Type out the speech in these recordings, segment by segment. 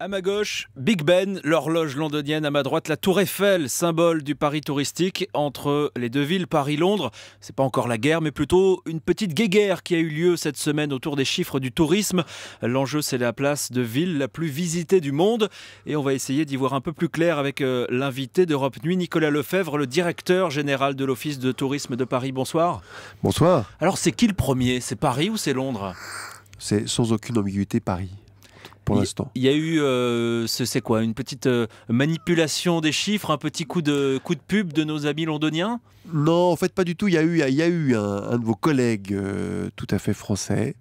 À ma gauche, Big Ben, l'horloge londonienne. À ma droite, la Tour Eiffel, symbole du Paris touristique. Entre les deux villes, Paris-Londres, c'est pas encore la guerre, mais plutôt une petite guéguerre qui a eu lieu cette semaine autour des chiffres du tourisme. L'enjeu, c'est la place de ville la plus visitée du monde. Et on va essayer d'y voir un peu plus clair avec l'invité d'Europe Nuit, Nicolas Lefebvre, le directeur général de l'Office de tourisme de Paris. Bonsoir. Bonsoir. Alors, c'est qui le premier? C'est Paris ou c'est Londres? C'est sans aucune ambiguïté Paris, pour l'instant. Il y a eu, c'est quoi, une petite manipulation des chiffres, un petit coup de pub de nos amis londoniens? Non, en fait, pas du tout. Il y a eu un de vos collègues tout à fait français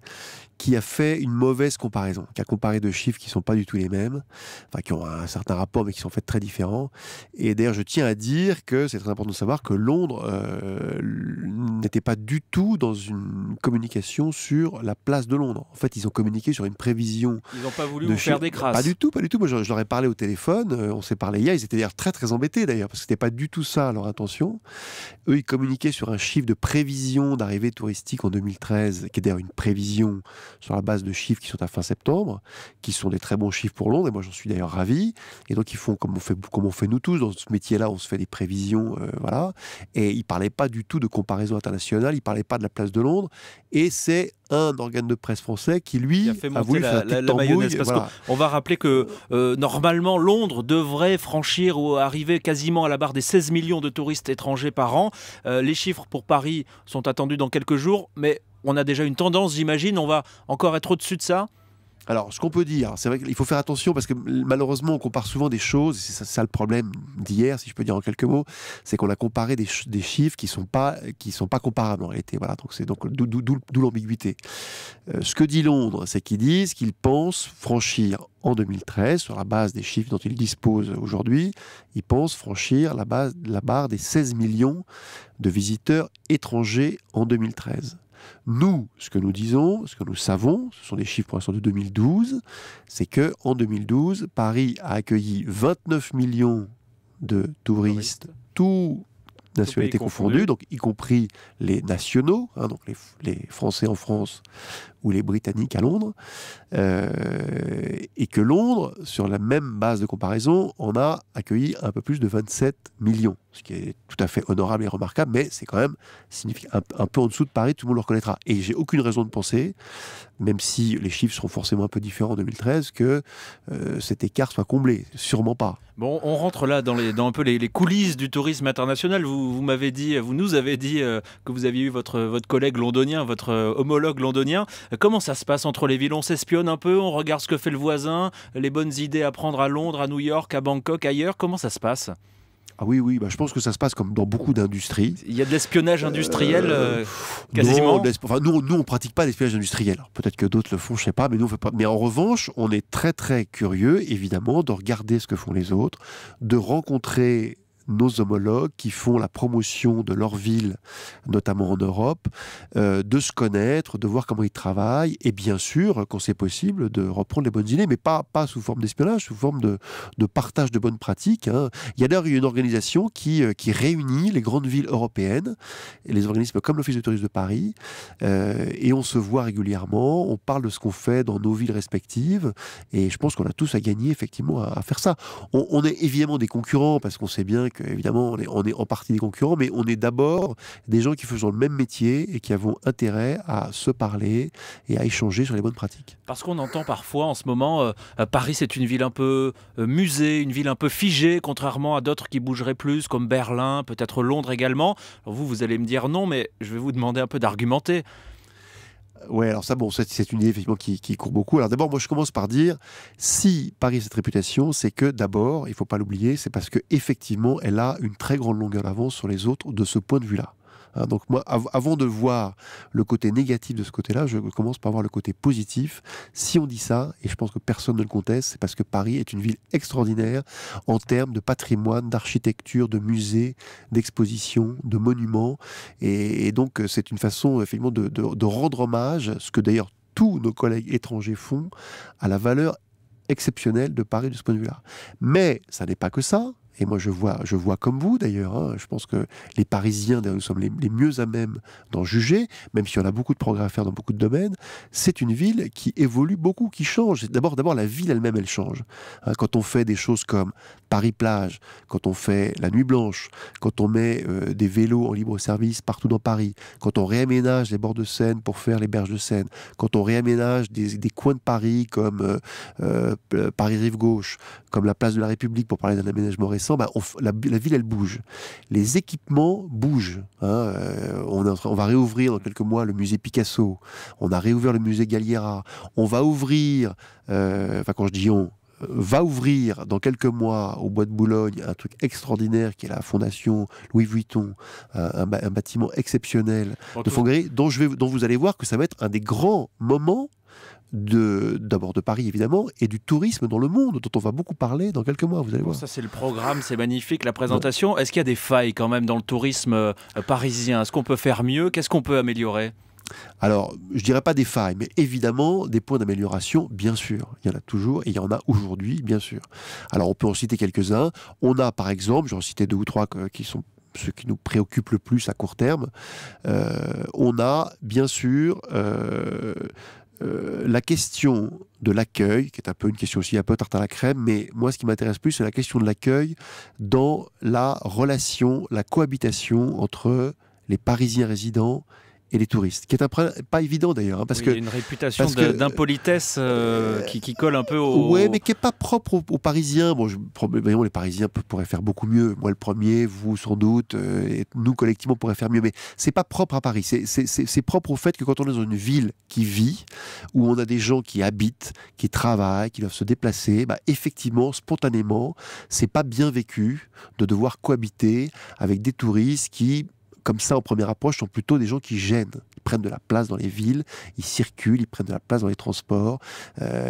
qui a fait une mauvaise comparaison, qui a comparé deux chiffres qui ne sont pas du tout les mêmes, enfin qui ont un certain rapport mais qui sont en fait très différents. Et d'ailleurs, je tiens à dire que c'est très important de savoir que Londres n'était pas du tout dans une communication sur la place de Londres. En fait, ils ont communiqué sur une prévision. Ils n'ont pas voulu vous faire des crasses. Pas du tout, pas du tout. Moi, je leur ai parlé au téléphone, on s'est parlé hier, ils étaient d'ailleurs très très embêtés d'ailleurs, parce que c'était pas du tout ça leur intention. Eux, ils communiquaient sur un chiffre de prévision d'arrivée touristique en 2013, qui est d'ailleurs une prévision sur la base de chiffres qui sont à fin septembre, qui sont des très bons chiffres pour Londres, et moi j'en suis d'ailleurs ravi. Et donc ils font comme on fait nous tous, dans ce métier-là, on se fait des prévisions, voilà. Et ils ne parlaient pas du tout de comparaison internationale, ils ne parlaient pas de la place de Londres, et c'est un organe de presse français qui, lui, a voulu faire la mayonnaise. Parce voilà. qu'on va rappeler que normalement, Londres devrait franchir ou arriver quasiment à la barre des 16 millions de touristes étrangers par an. Les chiffres pour Paris sont attendus dans quelques jours, mais on a déjà une tendance, j'imagine. On va encore être au-dessus de ça? Alors, ce qu'on peut dire, c'est vrai qu'il faut faire attention parce que malheureusement, on compare souvent des choses. C'est ça le problème d'hier, si je peux dire en quelques mots, c'est qu'on a comparé des chiffres qui sont pas comparables en réalité. Voilà, donc c'est d'où l'ambiguïté. Ce que dit Londres, c'est qu'ils disent qu'ils pensent franchir en 2013, sur la base des chiffres dont ils disposent aujourd'hui, ils pensent franchir la barre des 16 millions de visiteurs étrangers en 2013. Nous, ce que nous disons, ce que nous savons, ce sont des chiffres pour l'instant de 2012, c'est qu'en 2012, Paris a accueilli 29 millions de touristes, tous nationalités confondues, donc y compris les nationaux, donc les Français en France ou les Britanniques à Londres, et que Londres, sur la même base de comparaison, en a accueilli un peu plus de 27 millions, ce qui est tout à fait honorable et remarquable, mais c'est quand même un peu en dessous de Paris, tout le monde le reconnaîtra. Et j'ai aucune raison de penser, même si les chiffres seront forcément un peu différents en 2013, que cet écart soit comblé. Sûrement pas. Bon, on rentre là dans un peu les coulisses du tourisme international. Vous nous avez dit que vous aviez eu votre collègue londonien, votre homologue londonien. Comment ça se passe entre les villes? On s'espionne un peu, on regarde ce que fait le voisin, les bonnes idées à prendre à Londres, à New York, à Bangkok, ailleurs. Comment ça se passe? Ah oui, je pense que ça se passe comme dans beaucoup d'industries. Il y a de l'espionnage industriel quasiment. Non, nous, on ne pratique pas l'espionnage industriel. Peut-être que d'autres le font, je ne sais pas, mais nous, on ne fait pas. Mais en revanche, on est très, très curieux, évidemment, de regarder ce que font les autres, de rencontrer nos homologues qui font la promotion de leur ville, notamment en Europe, de se connaître, de voir comment ils travaillent, et bien sûr, quand c'est possible, de reprendre les bonnes idées, mais pas sous forme d'espionnage, sous forme de partage de bonnes pratiques. Hein. Il y a d'ailleurs une organisation qui réunit les grandes villes européennes, et les organismes comme l'Office de tourisme de Paris, et on se voit régulièrement, on parle de ce qu'on fait dans nos villes respectives, et je pense qu'on a tous à gagner effectivement à faire ça. On est évidemment des concurrents, parce qu'on sait bien évidemment, on est en partie des concurrents, mais on est d'abord des gens qui faisons le même métier et qui avons intérêt à se parler et à échanger sur les bonnes pratiques. Parce qu'on entend parfois en ce moment, Paris c'est une ville un peu musée, une ville un peu figée, contrairement à d'autres qui bougeraient plus, comme Berlin, peut-être Londres également. Alors vous allez me dire non, mais je vais vous demander un peu d'argumenter. Ouais, alors ça, c'est une idée effectivement qui court beaucoup. Alors d'abord, moi, je commence par dire, si Paris a cette réputation, c'est que d'abord, il ne faut pas l'oublier, c'est parce qu'effectivement, elle a une très grande longueur d'avance sur les autres de ce point de vue-là. Hein, donc moi, avant de voir le côté négatif de ce côté-là, je commence par voir le côté positif. Si on dit ça, et je pense que personne ne le conteste, c'est parce que Paris est une ville extraordinaire en termes de patrimoine, d'architecture, de musées, d'expositions, de monuments. Et donc, c'est une façon, effectivement, de rendre hommage, ce que d'ailleurs tous nos collègues étrangers font, à la valeur exceptionnelle de Paris de ce point de vue-là. Mais ça n'est pas que ça. et moi je vois comme vous d'ailleurs, hein, je pense que les Parisiens, nous sommes les mieux à même d'en juger, même s'il y en a beaucoup de progrès à faire dans beaucoup de domaines. C'est une ville qui évolue beaucoup, qui change. D'abord la ville elle-même, elle change. Hein, quand on fait des choses comme Paris-Plage, quand on fait la Nuit Blanche, quand on met des vélos en libre-service partout dans Paris, quand on réaménage les bords de Seine pour faire les berges de Seine, quand on réaménage des coins de Paris comme Paris-Rive-Gauche, comme la place de la République pour parler d'un aménagement récent, la ville elle bouge. Les équipements bougent. Hein, on va réouvrir dans quelques mois le musée Picasso, on a réouvert le musée Galliera, on va ouvrir, quand je dis on, va ouvrir dans quelques mois au Bois de Boulogne un truc extraordinaire qui est la fondation Louis Vuitton, un bâtiment exceptionnel de Fonderie, dont vous allez voir que ça va être un des grands moments d'abord de Paris évidemment, et du tourisme dans le monde, dont on va beaucoup parler dans quelques mois, vous allez voir. Ça c'est le programme, c'est magnifique, la présentation. Est-ce qu'il y a des failles quand même dans le tourisme parisien? Est-ce qu'on peut faire mieux? Qu'est-ce qu'on peut améliorer? Alors, je dirais pas des failles, mais évidemment des points d'amélioration, bien sûr. Il y en a toujours et il y en a aujourd'hui, bien sûr. Alors, on peut en citer quelques-uns. On a par exemple, j'en citais 2 ou 3 qui sont ceux qui nous préoccupent le plus à court terme. On a bien sûr la question de l'accueil, qui est un peu une question aussi un peu tarte à la crème, mais moi ce qui m'intéresse plus, c'est la question de l'accueil dans la relation, la cohabitation entre les Parisiens résidents et les touristes, qui est un pas évident d'ailleurs, hein, parce oui, que il y a une réputation d'impolitesse qui colle un peu au... Ouais, mais qui n'est pas propre aux Parisiens. Bon, probablement les Parisiens pourraient faire beaucoup mieux. Moi le premier, vous sans doute, et nous collectivement pourraient faire mieux. Mais c'est pas propre à Paris. C'est propre au fait que quand on est dans une ville qui vit, où on a des gens qui habitent, qui travaillent, qui doivent se déplacer, effectivement, spontanément, c'est pas bien vécu de devoir cohabiter avec des touristes qui, comme ça, en première approche, sont plutôt des gens qui gênent. Ils prennent de la place dans les villes, ils circulent, ils prennent de la place dans les transports.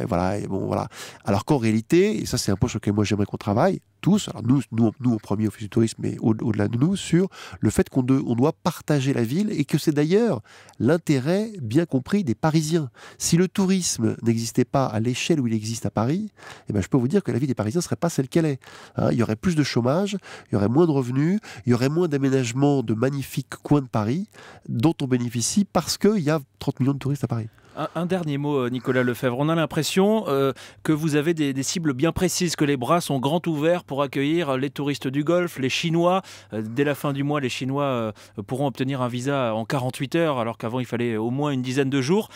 Voilà. Alors qu'en réalité, et ça c'est un point sur lequel moi j'aimerais qu'on travaille, tous, alors nous au premier Office du tourisme, mais au-delà de nous, sur le fait qu'on doit partager la ville, et que c'est d'ailleurs l'intérêt bien compris des Parisiens. Si le tourisme n'existait pas à l'échelle où il existe à Paris, je peux vous dire que la vie des Parisiens ne serait pas celle qu'elle est. Hein, il y aurait plus de chômage, il y aurait moins de revenus, il y aurait moins d'aménagements de magnifiques coins de Paris dont on bénéficie parce qu'il y a 30 millions de touristes à Paris. Un dernier mot, Nicolas Lefebvre. On a l'impression que vous avez des cibles bien précises, que les bras sont grands ouverts pour accueillir les touristes du Golfe, les Chinois. Dès la fin du mois, les Chinois pourront obtenir un visa en 48 heures, alors qu'avant, il fallait au moins une dizaine de jours.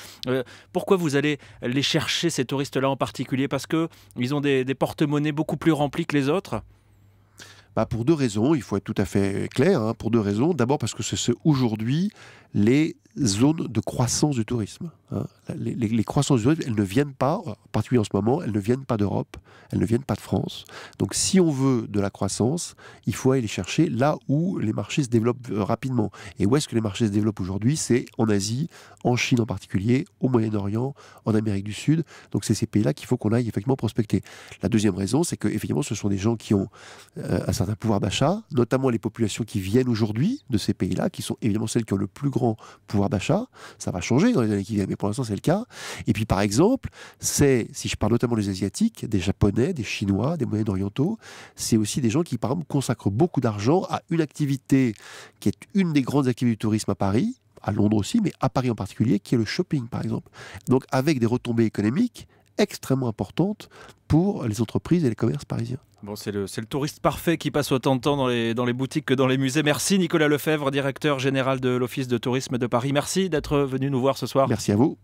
Pourquoi vous allez les chercher, ces touristes-là en particulier? Parce qu'ils ont des porte-monnaies beaucoup plus remplis que les autres? Pour 2 raisons, il faut être tout à fait clair, hein, pour 2 raisons. D'abord parce que c'est aujourd'hui les zones de croissance du tourisme. Hein. Les croissances du tourisme, elles ne viennent pas, en particulier en ce moment, elles ne viennent pas d'Europe, elles ne viennent pas de France. Donc si on veut de la croissance, il faut aller les chercher là où les marchés se développent rapidement. Et où est-ce que les marchés se développent aujourd'hui? C'est en Asie, en Chine en particulier, au Moyen-Orient, en Amérique du Sud. Donc c'est ces pays-là qu'il faut qu'on aille effectivement prospecter. La deuxième raison, c'est que effectivement, ce sont des gens qui ont un certain pouvoir d'achat, notamment les populations qui viennent aujourd'hui de ces pays-là, qui sont évidemment celles qui ont le plus grand pouvoir d'achat. Ça va changer dans les années qui viennent, mais pour l'instant c'est le cas. Et puis par exemple, si je parle notamment des Asiatiques, des Japonais, des Chinois, des Moyen-Orientaux, c'est aussi des gens qui par exemple consacrent beaucoup d'argent à une activité qui est une des grandes activités du tourisme à Paris, à Londres aussi, mais à Paris en particulier, qui est le shopping par exemple. Donc avec des retombées économiques extrêmement importantes pour les entreprises et les commerces parisiens. Bon, c'est le touriste parfait qui passe autant de temps dans les boutiques que dans les musées. Merci Nicolas Lefebvre, directeur général de l'Office de tourisme de Paris. Merci d'être venu nous voir ce soir. Merci à vous.